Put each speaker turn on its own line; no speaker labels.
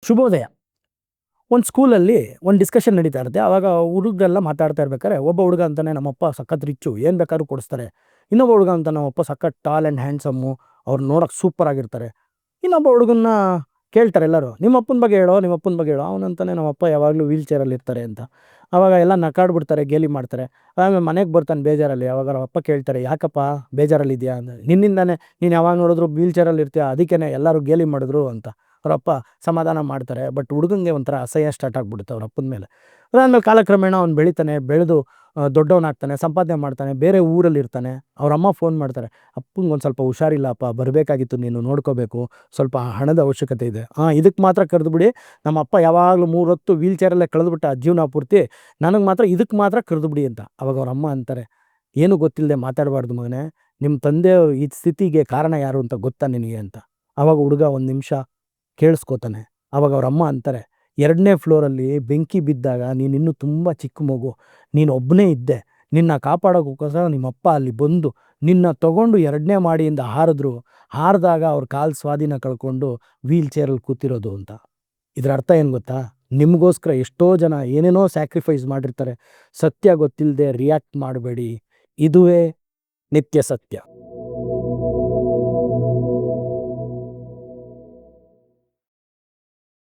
ಶುಭೋದಯ. ಒಂದು ಸ್ಕೂಲಲ್ಲಿ ಒಂದು ಡಿಸ್ಕಷನ್ ನಡೀತಾ ಇರುತ್ತೆ. ಆವಾಗ ಹುಡುಗರೆಲ್ಲ ಮಾತಾಡ್ತಾ ಇರ್ಬೇಕಾದ್ರೆ ಒಬ್ಬ ಹುಡುಗ ಅಂತಾನೆ, ನಮ್ಮಪ್ಪ ಸಖತ್ ರಿಚ್ಚು, ಏನು ಬೇಕಾದ್ರೂ ಕೊಡಿಸ್ತಾರೆ. ಇನ್ನೊಬ್ಬ ಹುಡುಗ ಅಂತ, ನಮ್ಮಪ್ಪ ಸಖತ್ ಟಾಲ್ ಆ್ಯಂಡ್ ಹ್ಯಾಂಡ್ಸಮ್ಮು, ಅವ್ರು ನೋಡೋಕೆ ಸೂಪರ್ ಆಗಿರ್ತಾರೆ. ಇನ್ನೊಬ್ಬ ಹುಡುಗನ್ನ ಕೇಳ್ತಾರೆ ಎಲ್ಲರೂ, ನಿಮ್ಮಪ್ಪನ ಬಗ್ಗೆ ಹೇಳೋ, ನಿಮ್ಮಪ್ಪನ ಬಗ್ಗೆ ಹೇಳೋ. ಅವನಂತಾನೆ, ನಮ್ಮಪ್ಪ ಯಾವಾಗಲೂ ವೀಲ್ ಚೇರಲ್ಲಿ ಇರ್ತಾರೆ ಅಂತ. ಆವಾಗ ಎಲ್ಲ ನಕಾಡ್ಬಿಡ್ತಾರೆ, ಗೇಲಿ ಮಾಡ್ತಾರೆ. ಆಮೇಲೆ ಮನೆಗೆ ಬರ್ತಾನೆ ಬೇಜಾರಲ್ಲಿ. ಆವಾಗ ಅವ್ರ ಅಪ್ಪ ಕೇಳ್ತಾರೆ, ಯಾಕಪ್ಪ ಬೇಜಾರಲ್ಲಿದೆಯಾ ಅಂದರೆ, ನಿನ್ನಿಂದಾನೆ, ನೀನು ಯಾವಾಗ ನೋಡಿದ್ರು ವೀಲ್ ಚೇರಲ್ಲಿ ಇರ್ತೀಯ, ಅದಕ್ಕೇ ಎಲ್ಲರೂ ಗೇಲಿ ಮಾಡಿದ್ರು ಅಂತ ಅವರಪ್ಪ ಸಮಾಧಾನ ಮಾಡ್ತಾರೆ. ಬಟ್ ಹುಡುಗಂಗೆ ಒಂಥರ ಅಸಹ್ಯ ಸ್ಟಾರ್ಟ್ ಆಗಿಬಿಡುತ್ತೆ ಅವ್ರ ಅಪ್ಪನ ಮೇಲೆ. ಅದಾದಮೇಲೆ ಕಾಲಕ್ರಮೇಣ ಅವ್ನು ಬೆಳಿತಾನೆ, ಬೆಳೆದು ದೊಡ್ಡವನಾಗ್ತಾನೆ, ಸಂಪಾದನೆ ಮಾಡ್ತಾನೆ, ಬೇರೆ ಊರಲ್ಲಿ ಇರ್ತಾನೆ. ಅವ್ರ ಅಮ್ಮ ಫೋನ್ ಮಾಡ್ತಾರೆ, ಅಪ್ಪಂಗೆ ಒಂದು ಸ್ವಲ್ಪ ಹುಷಾರಿಲ್ಲಪ್ಪ, ಬರಬೇಕಾಗಿತ್ತು, ನೀನು ನೋಡ್ಕೋಬೇಕು, ಸ್ವಲ್ಪ ಹಣದ ಅವಶ್ಯಕತೆ ಇದೆ. ಇದಕ್ಕೆ ಮಾತ್ರ ಕರೆದುಬಿಡಿ, ನಮ್ಮ ಅಪ್ಪ ಯಾವಾಗಲೂ 3 ಹೊತ್ತು ವೀಲ್ ಚೇರಲ್ಲೇ ಕಳೆದುಬಿಟ್ಟ ಜೀವನ ಪೂರ್ತಿ, ನನಗೆ ಮಾತ್ರ ಇದಕ್ಕೆ ಮಾತ್ರ ಕರೆದುಬಿಡಿ ಅಂತ. ಅವಾಗ ಅವ್ರ ಅಮ್ಮ ಅಂತಾರೆ, ಏನೂ ಗೊತ್ತಿಲ್ಲದೆ ಮಾತಾಡಬಾರ್ದು ಮಗನೇ, ನಿಮ್ಮ ತಂದೆ ಈ ಸ್ಥಿತಿಗೆ ಕಾರಣ ಯಾರು ಅಂತ ಗೊತ್ತಾ ನಿನಗೆ ಅಂತ. ಆವಾಗ ಹುಡುಗ ಒಂದು ನಿಮಿಷ ಕೇಳಿಸ್ಕೋತಾನೆ. ಆವಾಗ ಅವ್ರ ಅಮ್ಮ ಅಂತಾರೆ, 2ನೇ ಫ್ಲೋರಲ್ಲಿ ಬೆಂಕಿ ಬಿದ್ದಾಗ ನೀನಿನ್ನೂ ತುಂಬ ಚಿಕ್ಕ ಮಗು, ನೀನು ಒಬ್ಬನೇ ಇದ್ದೆ, ನಿನ್ನ ಕಾಪಾಡೋಕ್ಕೋಸ್ಕರ ನಿಮ್ಮಪ್ಪ ಅಲ್ಲಿ ಬಂದು ನಿನ್ನ ತಗೊಂಡು 2ನೇ ಮಾಡಿಯಿಂದ ಹಾರಿದ್ರು, ಹಾರಿದಾಗ ಅವ್ರ ಕಾಲು ಸ್ವಾಧೀನ ಕಳ್ಕೊಂಡು ವೀಲ್ ಚೇರಲ್ಲಿ ಕೂತಿರೋದು ಅಂತ. ಇದರ ಅರ್ಥ ಏನು ಗೊತ್ತಾ? ನಿಮಗೋಸ್ಕರ ಎಷ್ಟೋ ಜನ ಏನೇನೋ ಸ್ಯಾಕ್ರಿಫೈಸ್ ಮಾಡಿರ್ತಾರೆ. ಸತ್ಯ ಗೊತ್ತಿಲ್ಲದೆ ರಿಯಾಕ್ಟ್ ಮಾಡಬೇಡಿ, ಇದುವೇ ನಿತ್ಯ ಸತ್ಯ.